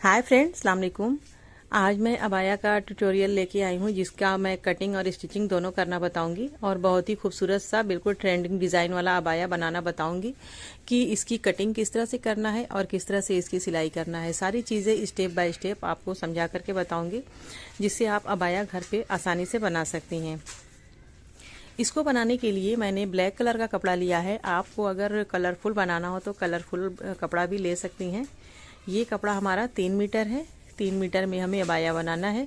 Hi friends, अस्सलाम वालेकुम। आज मैं अबाया का ट्यूटोरियल लेके आई हूँ जिसका मैं कटिंग और स्टिचिंग दोनों करना बताऊंगी और बहुत ही खूबसूरत सा बिल्कुल ट्रेंडिंग डिज़ाइन वाला अबाया बनाना बताऊंगी कि इसकी कटिंग किस तरह से करना है और किस तरह से इसकी सिलाई करना है। सारी चीज़ें स्टेप बाय स्टेप आपको समझा करके बताऊँगी जिससे आप अबाया घर पर आसानी से बना सकती हैं। इसको बनाने के लिए मैंने ब्लैक कलर का कपड़ा लिया है। आपको अगर कलरफुल बनाना हो तो कलरफुल कपड़ा भी ले सकती हैं। ये कपड़ा हमारा 3 मीटर है। 3 मीटर में हमें अबाया बनाना है।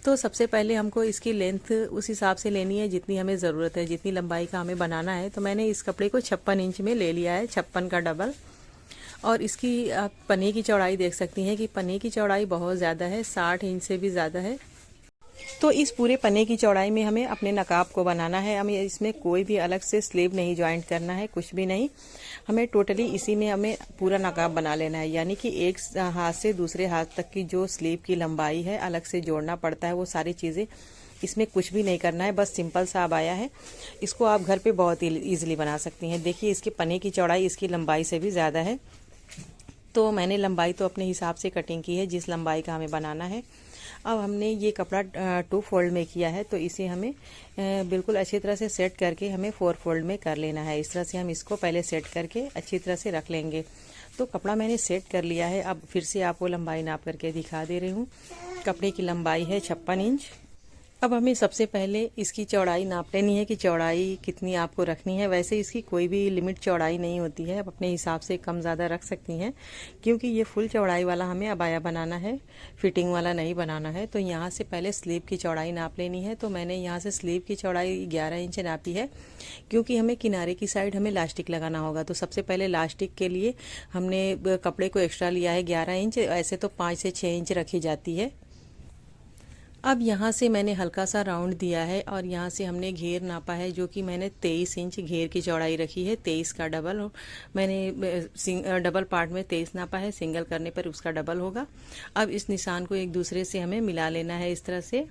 तो सबसे पहले हमको इसकी लेंथ उस हिसाब से लेनी है जितनी हमें ज़रूरत है, जितनी लंबाई का हमें बनाना है। तो मैंने इस कपड़े को 56 इंच में ले लिया है, 56 का डबल। और इसकी आप पन्ने की चौड़ाई देख सकती हैं कि पन्ने की चौड़ाई बहुत ज़्यादा है, 60 इंच से भी ज़्यादा है। तो इस पूरे पन्ने की चौड़ाई में हमें अपने नकाब को बनाना है। हमें इसमें कोई भी अलग से स्लीव नहीं ज्वाइंट करना है, कुछ भी नहीं। हमें टोटली इसी में हमें पूरा नकाब बना लेना है, यानी कि एक हाथ से दूसरे हाथ तक की जो स्लीव की लंबाई है अलग से जोड़ना पड़ता है, वो सारी चीज़ें इसमें कुछ भी नहीं करना है। बस सिंपल सा अबाया है। इसको आप घर पे बहुत ईजिली बना सकती हैं। देखिए, इसके पन्ने की चौड़ाई इसकी लंबाई से भी ज़्यादा है। तो मैंने लंबाई तो अपने हिसाब से कटिंग की है जिस लंबाई का हमें बनाना है। अब हमने ये कपड़ा 2 फोल्ड में किया है, तो इसे हमें बिल्कुल अच्छी तरह से सेट करके हमें 4 फोल्ड में कर लेना है। इस तरह से हम इसको पहले सेट करके अच्छी तरह से रख लेंगे। तो कपड़ा मैंने सेट कर लिया है। अब फिर से आपको लंबाई नाप करके दिखा दे रही हूँ। कपड़े की लंबाई है 56 इंच। अब हमें सबसे पहले इसकी चौड़ाई नाप लेनी है कि चौड़ाई कितनी आपको रखनी है। वैसे इसकी कोई भी लिमिट चौड़ाई नहीं होती है, आप अपने हिसाब से कम ज़्यादा रख सकती हैं, क्योंकि ये फुल चौड़ाई वाला हमें अबाया बनाना है, फिटिंग वाला नहीं बनाना है। तो यहाँ से पहले स्लीव की चौड़ाई नाप लेनी है। तो मैंने यहाँ से स्लीव की चौड़ाई 11 इंच नापी है, क्योंकि हमें किनारे की साइड हमें लास्टिक लगाना होगा। तो सबसे पहले लास्टिक के लिए हमने कपड़े को एक्स्ट्रा लिया है 11 इंच। ऐसे तो 5 से 6 इंच रखी जाती है। अब यहाँ से मैंने हल्का सा राउंड दिया है और यहाँ से हमने घेर नापा है, जो कि मैंने 23 इंच घेर की चौड़ाई रखी है। 23 का डबल मैंने डबल पार्ट में 23 नापा है, सिंगल करने पर उसका डबल होगा। अब इस निशान को एक दूसरे से हमें मिला लेना है इस तरह से।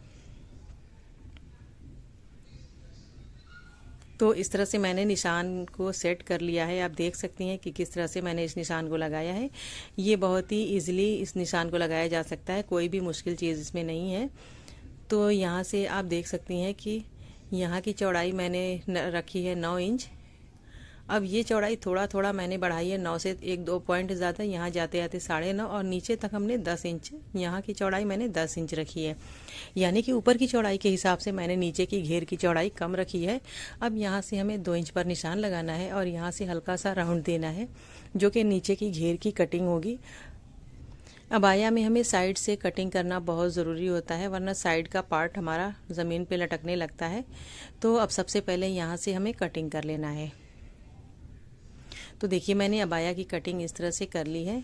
तो इस तरह से मैंने निशान को सेट कर लिया है। आप देख सकती हैं कि किस तरह से मैंने इस निशान को लगाया है। ये बहुत ही इजीली इस निशान को लगाया जा सकता है, कोई भी मुश्किल चीज़ इसमें नहीं है। तो यहाँ से आप देख सकती हैं कि यहाँ की चौड़ाई मैंने रखी है 9 इंच। अब ये चौड़ाई थोड़ा थोड़ा मैंने बढ़ाई है, 9 से 1-2 पॉइंट ज़्यादा, यहाँ जाते जाते 9.5 और नीचे तक हमने 10 इंच, यहाँ की चौड़ाई मैंने 10 इंच रखी है। यानी कि ऊपर की चौड़ाई के हिसाब से मैंने नीचे की घेर की चौड़ाई कम रखी है। अब यहाँ से हमें 2 इंच पर निशान लगाना है और यहाँ से हल्का सा राउंड देना है, जो कि नीचे की घेर की कटिंग होगी। अबाया में हमें साइड से कटिंग करना बहुत ज़रूरी होता है, वरना साइड का पार्ट हमारा ज़मीन पे लटकने लगता है। तो अब सबसे पहले यहाँ से हमें कटिंग कर लेना है। तो देखिए, मैंने अबाया की कटिंग इस तरह से कर ली है।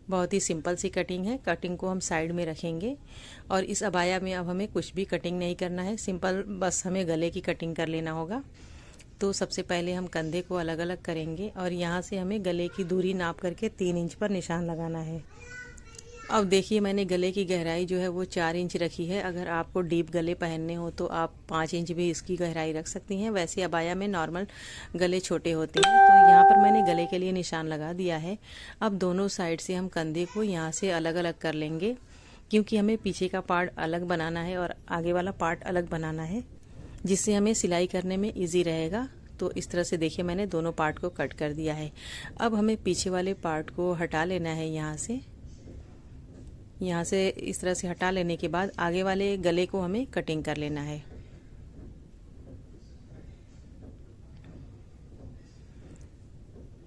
बहुत ही सिंपल सी कटिंग है। कटिंग को हम साइड में रखेंगे और इस अबाया में अब हमें कुछ भी कटिंग नहीं करना है, सिंपल बस हमें गले की कटिंग कर लेना होगा। तो सबसे पहले हम कंधे को अलग अलग करेंगे और यहाँ से हमें गले की दूरी नाप करके 3 इंच पर निशान लगाना है। अब देखिए, मैंने गले की गहराई जो है वो 4 इंच रखी है। अगर आपको डीप गले पहनने हो तो आप 5 इंच भी इसकी गहराई रख सकती हैं। वैसे अबाया में नॉर्मल गले छोटे होते हैं। तो यहाँ पर मैंने गले के लिए निशान लगा दिया है। अब दोनों साइड से हम कंधे को यहाँ से अलग अलग कर लेंगे, क्योंकि हमें पीछे का पार्ट अलग बनाना है और आगे वाला पार्ट अलग बनाना है, जिससे हमें सिलाई करने में ईजी रहेगा। तो इस तरह से देखिए, मैंने दोनों पार्ट को कट कर दिया है। अब हमें पीछे वाले पार्ट को हटा लेना है। यहाँ से इस तरह से हटा लेने के बाद आगे वाले गले को हमें कटिंग कर लेना है।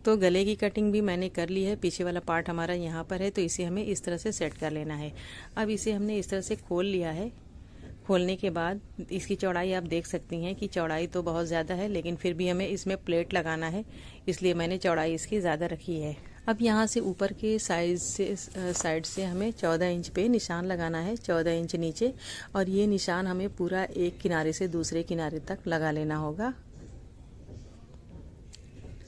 तो गले की कटिंग भी मैंने कर ली है। पीछे वाला पार्ट हमारा यहाँ पर है, तो इसे हमें इस तरह से सेट कर लेना है। अब इसे हमने इस तरह से खोल लिया है। खोलने के बाद इसकी चौड़ाई आप देख सकती हैं कि चौड़ाई तो बहुत ज़्यादा है, लेकिन फिर भी हमें इसमें प्लेट लगाना है, इसलिए मैंने चौड़ाई इसकी ज़्यादा रखी है। अब यहाँ से ऊपर के साइड से हमें 14 इंच पे निशान लगाना है, 14 इंच नीचे। और ये निशान हमें पूरा एक किनारे से दूसरे किनारे तक लगा लेना होगा।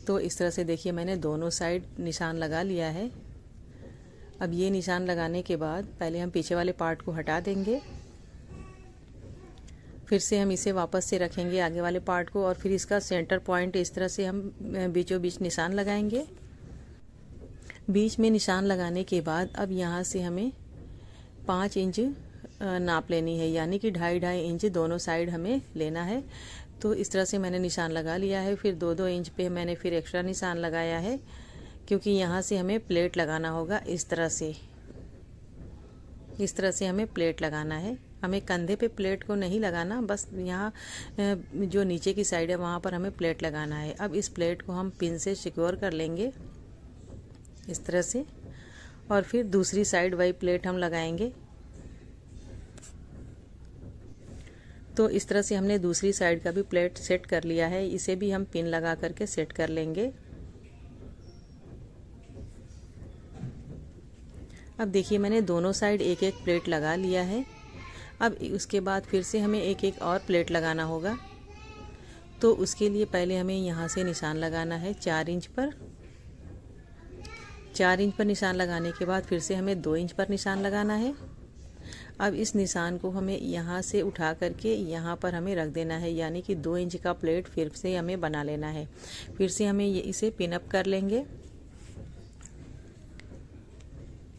तो इस तरह से देखिए, मैंने दोनों साइड निशान लगा लिया है। अब ये निशान लगाने के बाद पहले हम पीछे वाले पार्ट को हटा देंगे, फिर से हम इसे वापस से रखेंगे आगे वाले पार्ट को, और फिर इसका सेंटर पॉइंट इस तरह से हम बीचों बीच निशान लगाएंगे। बीच में निशान लगाने के बाद अब यहाँ से हमें 5 इंच नाप लेनी है, यानी कि 2.5 इंच दोनों साइड हमें लेना है। तो इस तरह से मैंने निशान लगा लिया है। फिर 2-2 इंच पे मैंने फिर एक्स्ट्रा निशान लगाया है, क्योंकि यहाँ से हमें प्लेट लगाना होगा। इस तरह से हमें प्लेट लगाना है। हमें कंधे पे प्लेट को नहीं लगाना, बस यहाँ जो नीचे की साइड है वहाँ पर हमें प्लेट लगाना है। अब इस प्लेट को हम पिन से सिक्योर कर लेंगे इस तरह से, और फिर दूसरी साइड वही प्लेट हम लगाएंगे। तो इस तरह से हमने दूसरी साइड का भी प्लेट सेट कर लिया है। इसे भी हम पिन लगा करके सेट कर लेंगे। अब देखिए मैंने दोनों साइड एक एक प्लेट लगा लिया है। अब उसके बाद फिर से हमें एक एक और प्लेट लगाना होगा। तो उसके लिए पहले हमें यहाँ से निशान लगाना है 4 इंच पर। 4 इंच पर निशान लगाने के बाद फिर से हमें 2 इंच पर निशान लगाना है। अब इस निशान को हमें यहाँ से उठा करके यहाँ पर हमें रख देना है, यानी कि 2 इंच का प्लेट फिर से हमें बना लेना है। फिर से हमें इसे पिन अप कर लेंगे।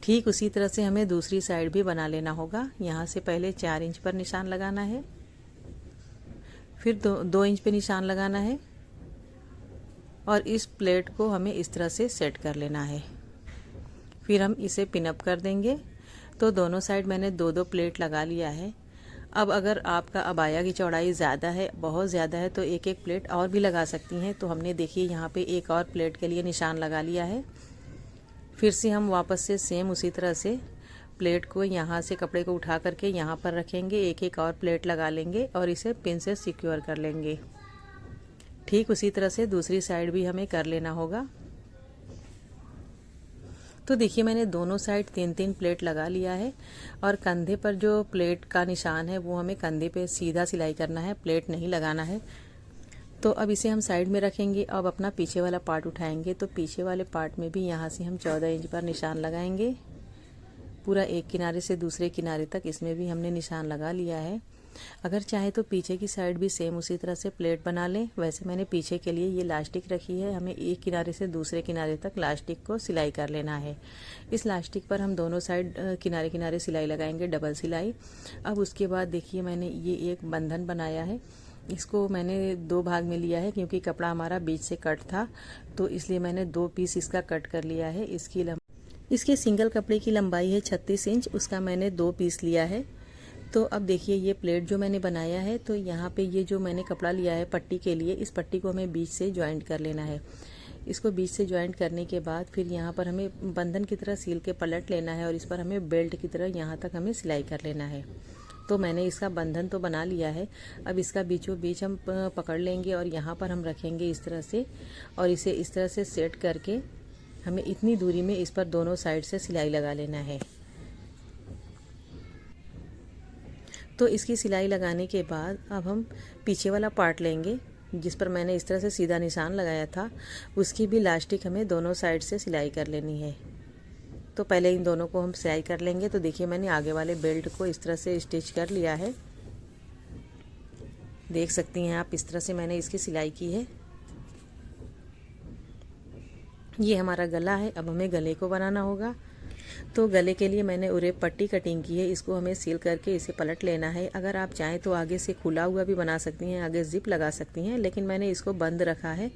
ठीक उसी तरह से हमें दूसरी साइड भी बना लेना होगा। यहाँ से पहले 4 इंच पर निशान लगाना है, फिर 2 इंच पे निशान लगाना है, और इस प्लेट को हमें इस तरह से सेट कर लेना है। फिर हम इसे पिन अप कर देंगे। तो दोनों साइड मैंने 2-2 प्लेट लगा लिया है। अब अगर आपका अबाया की चौड़ाई ज़्यादा है, बहुत ज़्यादा है, तो एक एक प्लेट और भी लगा सकती हैं। तो हमने देखिए यहाँ पे एक और प्लेट के लिए निशान लगा लिया है। फिर से हम वापस से सेम उसी तरह से प्लेट को यहाँ से कपड़े को उठा करके यहाँ पर रखेंगे, एक एक और प्लेट लगा लेंगे और इसे पिन से सिक्योर कर लेंगे। ठीक उसी तरह से दूसरी साइड भी हमें कर लेना होगा। तो देखिए मैंने दोनों साइड 3-3 प्लेट लगा लिया है, और कंधे पर जो प्लेट का निशान है वो हमें कंधे पे सीधा सिलाई करना है, प्लेट नहीं लगाना है। तो अब इसे हम साइड में रखेंगे। अब अपना पीछे वाला पार्ट उठाएंगे। तो पीछे वाले पार्ट में भी यहाँ से हम 14 इंच पर निशान लगाएंगे। पूरा एक किनारे से दूसरे किनारे तक इसमें भी हमने निशान लगा लिया है। अगर चाहे तो पीछे की साइड भी सेम उसी तरह से प्लेट बना लें। वैसे मैंने पीछे के लिए ये लास्टिक रखी है। हमें एक किनारे से दूसरे किनारे तक लास्टिक को सिलाई कर लेना है। इस लास्टिक पर हम दोनों साइड किनारे किनारे सिलाई लगाएंगे, डबल सिलाई। अब उसके बाद देखिए मैंने ये एक बंधन बनाया है। इसको मैंने 2 भाग में लिया है, क्योंकि कपड़ा हमारा बीच से कट था, तो इसलिए मैंने 2 पीस इसका कट कर लिया है। इसके सिंगल कपड़े की लंबाई है 36 इंच, उसका मैंने 2 पीस लिया है। तो अब देखिए ये प्लेट जो मैंने बनाया है, तो यहाँ पे ये जो मैंने कपड़ा लिया है पट्टी के लिए, इस पट्टी को हमें बीच से ज्वाइंट कर लेना है। इसको बीच से ज्वाइंट करने के बाद फिर यहाँ पर हमें बंधन की तरह सील के पलट लेना है, और इस पर हमें बेल्ट की तरह यहाँ तक हमें सिलाई कर लेना है। तो मैंने इसका बंधन तो बना लिया है। अब इसका बीचों बीच हम पकड़ लेंगे और यहाँ पर हम रखेंगे इस तरह से, और इसे इस तरह से सेट करके हमें इतनी दूरी में इस पर दोनों साइड से सिलाई लगा लेना है। तो इसकी सिलाई लगाने के बाद अब हम पीछे वाला पार्ट लेंगे, जिस पर मैंने इस तरह से सीधा निशान लगाया था, उसकी भी लास्टिक हमें दोनों साइड से सिलाई कर लेनी है। तो पहले इन दोनों को हम सिलाई कर लेंगे। तो देखिए मैंने आगे वाले बेल्ट को इस तरह से स्टिच कर लिया है, देख सकती हैं आप। इस तरह से मैंने इसकी सिलाई की है। ये हमारा गला है। अब हमें गले को बनाना होगा। तो गले के लिए मैंने उरे पट्टी कटिंग की है। इसको हमें सील करके इसे पलट लेना है। अगर आप चाहें तो आगे से खुला हुआ भी बना सकती हैं, आगे जिप लगा सकती हैं, लेकिन मैंने इसको बंद रखा है।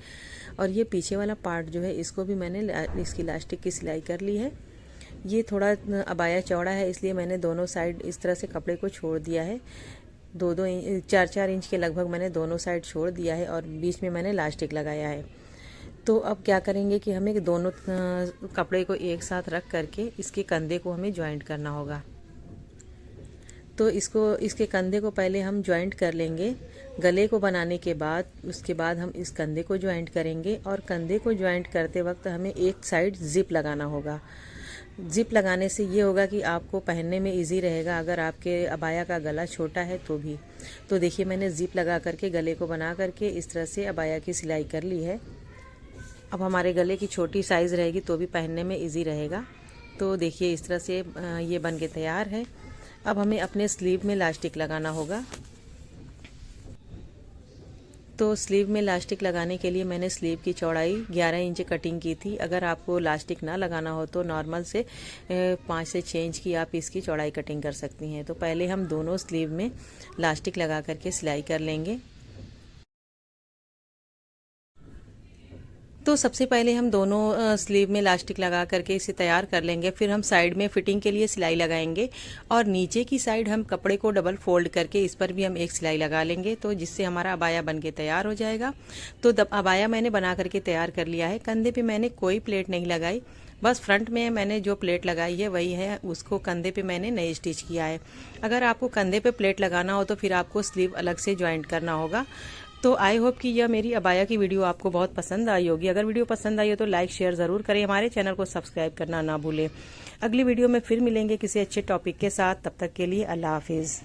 और ये पीछे वाला पार्ट जो है, इसको भी मैंने इसकी लास्टिक की सिलाई कर ली है। ये थोड़ा अबाया चौड़ा है, इसलिए मैंने दोनों साइड इस तरह से कपड़े को छोड़ दिया है। 4-4 इंच के लगभग मैंने दोनों साइड छोड़ दिया है, और बीच में मैंने लास्टिक लगाया है। तो अब क्या करेंगे कि हमें दोनों कपड़े को एक साथ रख करके इसके कंधे को हमें ज्वाइंट करना होगा। तो इसके कंधे को पहले हम ज्वाइंट कर लेंगे। गले को बनाने के बाद उसके बाद हम इस कंधे को ज्वाइंट करेंगे, और कंधे को ज्वाइंट करते वक्त हमें एक साइड जिप लगाना होगा। जिप लगाने से ये होगा कि आपको पहनने में इजी रहेगा, अगर आपके अबाया का गला छोटा है तो भी। तो देखिए मैंने जिप लगा करके गले को बना करके इस तरह से अबाया की सिलाई कर ली है। अब हमारे गले की छोटी साइज़ रहेगी तो भी पहनने में इजी रहेगा। तो देखिए इस तरह से ये बन के तैयार है। अब हमें अपने स्लीव में लास्टिक लगाना होगा। तो स्लीव में इलास्टिक लगाने के लिए मैंने स्लीव की चौड़ाई 11 इंच कटिंग की थी। अगर आपको इलास्टिक ना लगाना हो तो नॉर्मल से 5 से 6 इंच की आप इसकी चौड़ाई कटिंग कर सकती हैं। तो पहले हम दोनों स्लीव में इलास्टिक लगा करके सिलाई कर लेंगे। तो सबसे पहले हम दोनों स्लीव में इलास्टिक लगा करके इसे तैयार कर लेंगे। फिर हम साइड में फिटिंग के लिए सिलाई लगाएंगे और नीचे की साइड हम कपड़े को डबल फोल्ड करके इस पर भी हम एक सिलाई लगा लेंगे, तो जिससे हमारा अबाया बन के तैयार हो जाएगा। तो अबाया मैंने बना करके तैयार कर लिया है। कंधे पे मैंने कोई प्लेट नहीं लगाई, बस फ्रंट में मैंने जो प्लेट लगाई है वही है, उसको कंधे पे मैंने नई स्टिच किया है। अगर आपको कंधे पे प्लेट लगाना हो तो फिर आपको स्लीव अलग से ज्वाइंट करना होगा। तो आई होप कि यह मेरी अबाया की वीडियो आपको बहुत पसंद आई होगी। अगर वीडियो पसंद आई हो तो लाइक शेयर ज़रूर करें, हमारे चैनल को सब्सक्राइब करना ना भूलें। अगली वीडियो में फिर मिलेंगे किसी अच्छे टॉपिक के साथ, तब तक के लिए अल्लाह हाफिज़।